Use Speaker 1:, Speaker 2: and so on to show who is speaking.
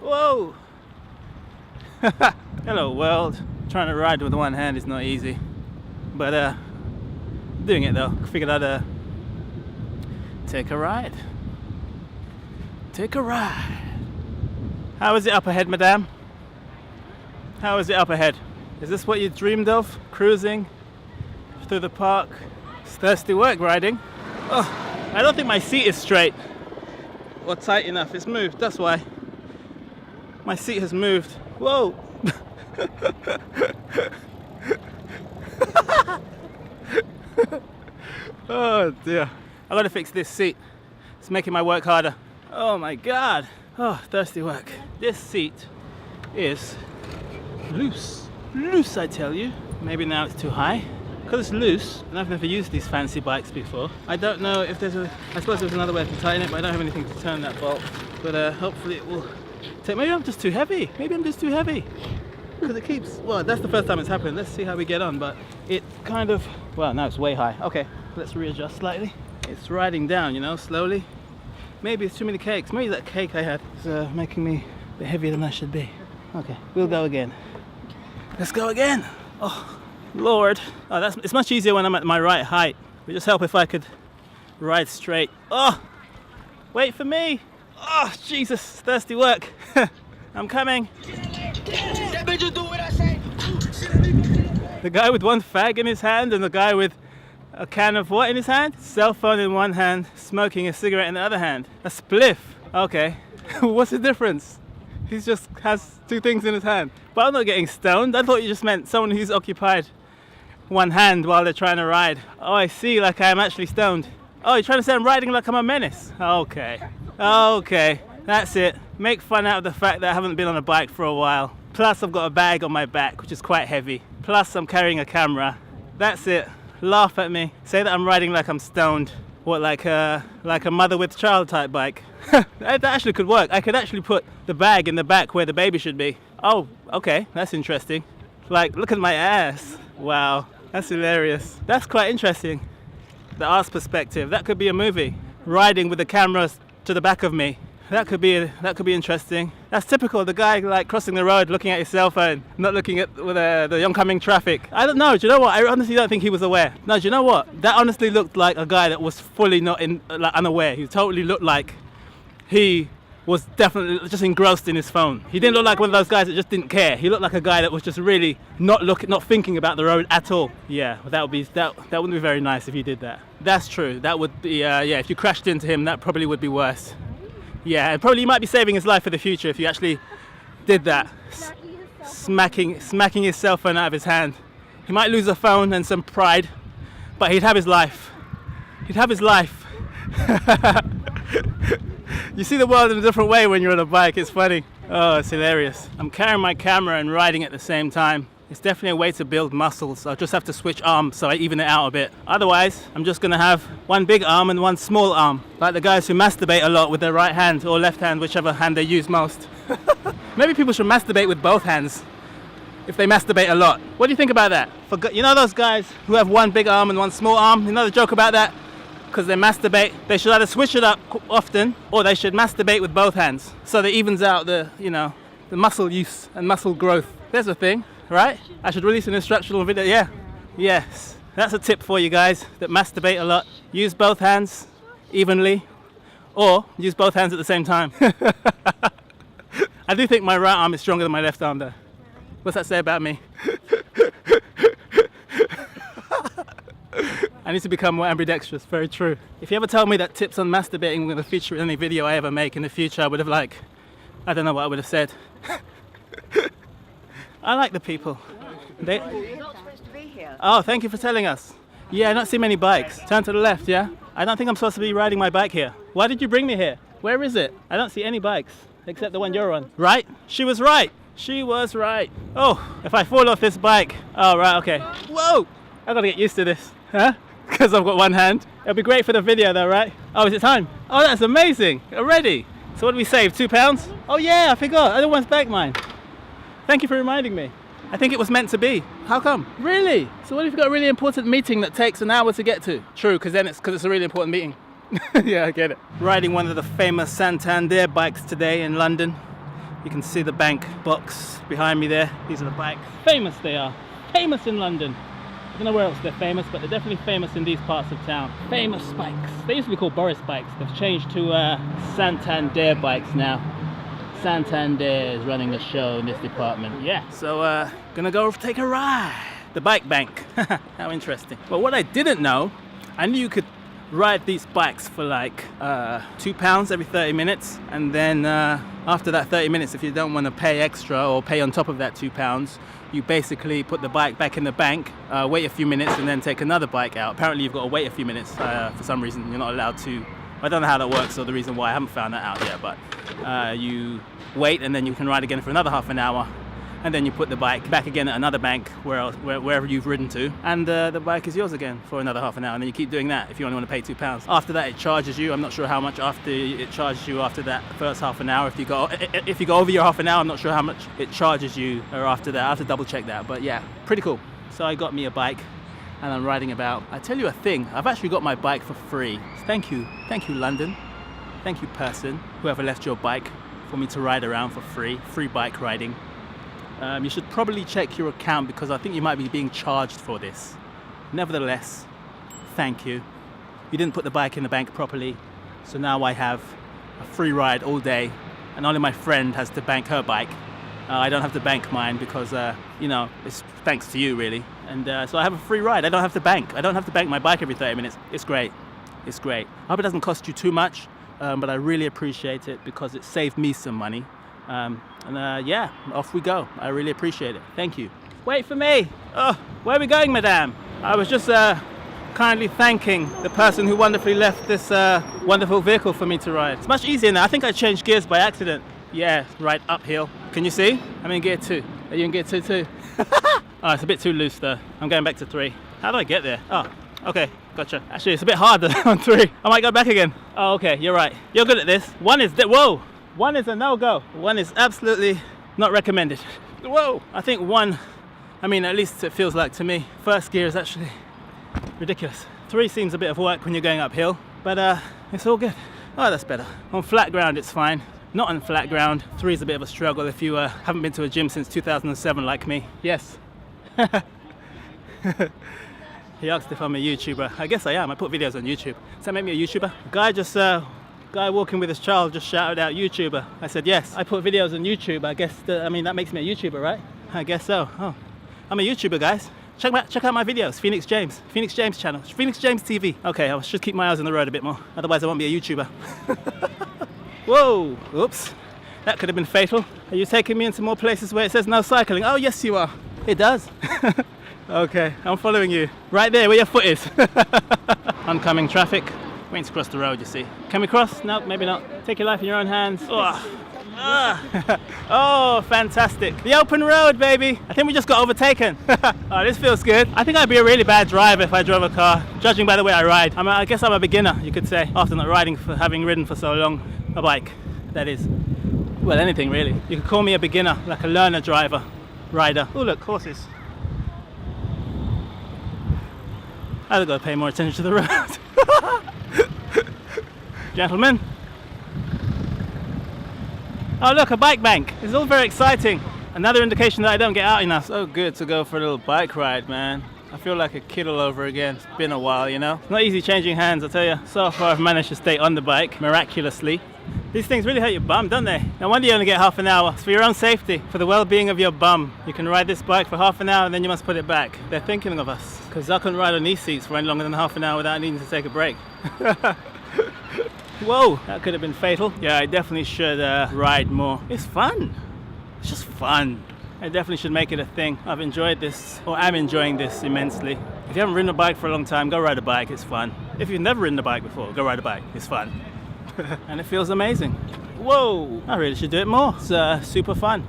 Speaker 1: Whoa! Hello world. Trying to ride with one hand is not easy. But doing it though. Figured I'd take a ride. Take a ride. How is it up ahead, madame? How is it up ahead? Is this what you dreamed of? Cruising through the park? It's thirsty work riding. Oh, I don't think my seat is straight or tight enough. It's moved, that's why. My seat has moved. Whoa! Oh dear. I gotta fix this seat. It's making my work harder. Oh my god. Oh, thirsty work. This seat is loose. Loose, I tell you. Maybe now it's too high. Because it's loose, and I've never used these fancy bikes before. I don't know if there's I suppose there's another way to tighten it, but I don't have anything to turn that bolt. But hopefully it will take, maybe I'm just too heavy. Maybe I'm just too heavy. Because it keeps, well, that's the first time it's happened. Let's see how we get on, but it kind of, well, now it's way high. Okay, let's readjust slightly. It's riding down, you know, slowly. Maybe it's too many cakes. Maybe that cake I had is making me a bit heavier than I should be. Okay, we'll go again. Let's go again. Oh, Lord. Oh, it's much easier when I'm at my right height. It would just help if I could ride straight. Oh, wait for me. Oh, Jesus, thirsty work. I'm coming. The guy with one fag in his hand and the guy with a can of what in his hand? Cell phone in one hand, smoking a cigarette in the other hand. A spliff. Okay. What's the difference? He just has two things in his hand. But I'm not getting stoned. I thought you just meant someone who's occupied one hand while they're trying to ride. Oh, I see, like I'm actually stoned. Oh, you're trying to say I'm riding like I'm a menace? Okay. Okay, that's it. Make fun out of the fact that I haven't been on a bike for a while. Plus I've got a bag on my back, which is quite heavy. Plus I'm carrying a camera. That's it. Laugh at me. Say that I'm riding like I'm stoned. What, like a mother with child type bike? That actually could work. I could actually put the bag in the back where the baby should be. Oh, okay, that's interesting. Like, look at my ass. Wow, that's hilarious. That's quite interesting. The arse perspective. That could be a movie. Riding with the camera to the back of me. That could be interesting. That's typical. The guy like crossing the road, looking at his cell phone, not looking at the oncoming traffic. I don't know. Do you know what? I honestly don't think he was aware. No, do you know what? That honestly looked like a guy that was fully not unaware. He totally looked like he was definitely just engrossed in his phone. He didn't look like one of those guys that just didn't care. He looked like a guy that was just really not thinking about the road at all. Yeah, that wouldn't be very nice if you did that. That's true. That would be yeah. If you crashed into him, that probably would be worse. Yeah, and probably you might be saving his life for the future if you actually did that. Smacking his cell phone out of his hand. He might lose a phone and some pride, but he'd have his life. He'd have his life. You see the world in a different way when you're on a bike. It's funny. Oh, it's hilarious. I'm carrying my camera and riding at the same time. It's definitely a way to build muscles. I'll just have to switch arms so I even it out a bit. Otherwise, I'm just gonna have one big arm and one small arm. Like the guys who masturbate a lot with their right hand or left hand, whichever hand they use most. Maybe people should masturbate with both hands if they masturbate a lot. What do you think about that? You know those guys who have one big arm and one small arm? You know the joke about that? Because they masturbate, they should either switch it up often or they should masturbate with both hands so that evens out the muscle use and muscle growth. There's a thing. Right? I should release an instructional video. Yeah. Yes. That's a tip for you guys that masturbate a lot. Use both hands evenly or use both hands at the same time. I do think my right arm is stronger than my left arm though. What's that say about me? I need to become more ambidextrous. Very true. If you ever told me that tips on masturbating were going to feature in any video I ever make in the future, I would have I don't know what I would have said. I like the people.
Speaker 2: You're not supposed to be here.
Speaker 1: Oh, thank you for telling us. Yeah, I don't see many bikes. Turn to the left, yeah? I don't think I'm supposed to be riding my bike here. Why did you bring me here? Where is it? I don't see any bikes, except the one you're on. Right? She was right. She was right. Oh, if I fall off this bike. Oh, right, okay. Whoa! I gotta get used to this. Huh? Because I've got one hand. It'll be great for the video though, right? Oh, is it time? Oh, that's amazing. Already. So what did we save? £2? Oh yeah, I forgot. I don't want to back mine. Thank you for reminding me. I think it was meant to be. How come? Really? So what if you've got a really important meeting that takes an hour to get to? True, because it's a really important meeting. Yeah, I get it. Riding one of the famous Santander bikes today in London. You can see the bank box behind me there. These are the bikes. Famous they are. Famous in London. I don't know where else they're famous, but they're definitely famous in these parts of town. Famous bikes. They used to be called Boris bikes. They've changed to Santander bikes now. Santander is running the show in this department. Yeah. So gonna go take a ride. The bike bank. How interesting. But what I didn't know, I knew you could ride these bikes for like £2 every 30 minutes, and then after that 30 minutes, if you don't want to pay extra or pay on top of that £2, you basically put the bike back in the bank, wait a few minutes, and then take another bike out. Apparently you've got to wait a few minutes. For some reason you're not allowed to. I don't know how that works or the reason why. I haven't found that out yet, but you wait and then you can ride again for another half an hour, and then you put the bike back again at another bank wherever you've ridden to, and the bike is yours again for another half an hour, and then you keep doing that if you only want to pay £2. After that it charges you. I'm not sure how much after it charges you after that first half an hour. If you go over your half an hour, I'm not sure how much it charges you or after that. I have to double check that, but yeah, pretty cool. So I got me a bike and I'm riding about. I tell you a thing, I've actually got my bike for free. Thank you London. Thank you person, whoever left your bike for me to ride around for free bike riding. You should probably check your account because I think you might be being charged for this. Nevertheless, thank you. You didn't put the bike in the bank properly, so now I have a free ride all day, and only my friend has to bank her bike. I don't have to bank mine because, it's thanks to you really. And so I have a free ride. I don't have to bank. I don't have to bank my bike every 30 minutes. It's great. It's great. I hope it doesn't cost you too much, but I really appreciate it because it saved me some money. Yeah, off we go. I really appreciate it. Thank you. Wait for me. Oh, where are we going, madame? I was just kindly thanking the person who wonderfully left this wonderful vehicle for me to ride. It's much easier now. I think I changed gears by accident. Yeah, right uphill. Can you see? I'm in gear 2. Are you in gear 2 too? Oh, it's a bit too loose though. I'm going back to 3. How do I get there? Oh, okay, gotcha. Actually, it's a bit harder on 3. I might go back again. Oh, okay, you're right. You're good at this. 1 is whoa! 1 is a no-go. 1 is absolutely not recommended. Whoa! I think 1, I mean, at least it feels like to me, first gear is actually ridiculous. 3 seems a bit of work when you're going uphill, but it's all good. Oh, that's better. On flat ground, it's fine. Not on flat ground. 3 is a bit of a struggle if you haven't been to a gym since 2007 like me. Yes. He asked if I'm a YouTuber. I guess I am. I put videos on YouTube. Does that make me a YouTuber? Guy walking with his child just shouted out YouTuber. I said yes. I put videos on YouTube. I guess that makes me a YouTuber, right? I guess so. Oh, I'm a YouTuber, guys. Check out my videos. Phoenix James channel. Phoenix James TV. Okay, I should keep my eyes on the road a bit more. Otherwise, I won't be a YouTuber. Whoa! Oops. That could have been fatal. Are you taking me into more places where it says no cycling? Oh, yes, you are. It does. Okay, I'm following you. Right there, where your foot is. Oncoming traffic. Waiting to cross the road, you see. Can we cross? No, maybe not. Take your life in your own hands. Oh, fantastic. The open road, baby. I think we just got overtaken. Oh, this feels good. I think I'd be a really bad driver if I drove a car, judging by the way I ride. I guess I'm a beginner, you could say, after not having ridden for so long. A bike, that is. Well, anything really. You could call me a beginner, like a learner rider. Oh, look, horses. I've got to pay more attention to the road. Gentlemen. Oh look, a bike bank. It's all very exciting. Another indication that I don't get out enough. So good to go for a little bike ride, man. I feel like a kid all over again. It's been a while, you know. It's not easy changing hands, I tell you. So far I've managed to stay on the bike, miraculously. These things really hurt your bum, don't they? No wonder you only get half an hour. It's for your own safety, for the well-being of your bum. You can ride this bike for half an hour and then you must put it back. They're thinking of us. Because I couldn't ride on these seats for any longer than half an hour without needing to take a break. Whoa, that could have been fatal. Yeah, I definitely should ride more. It's fun. It's just fun. I definitely should make it a thing. I've enjoyed this, or I'm enjoying this immensely. If you haven't ridden a bike for a long time, go ride a bike, it's fun. If you've never ridden a bike before, go ride a bike, it's fun. And it feels amazing. Whoa, I really should do it more. It's super fun.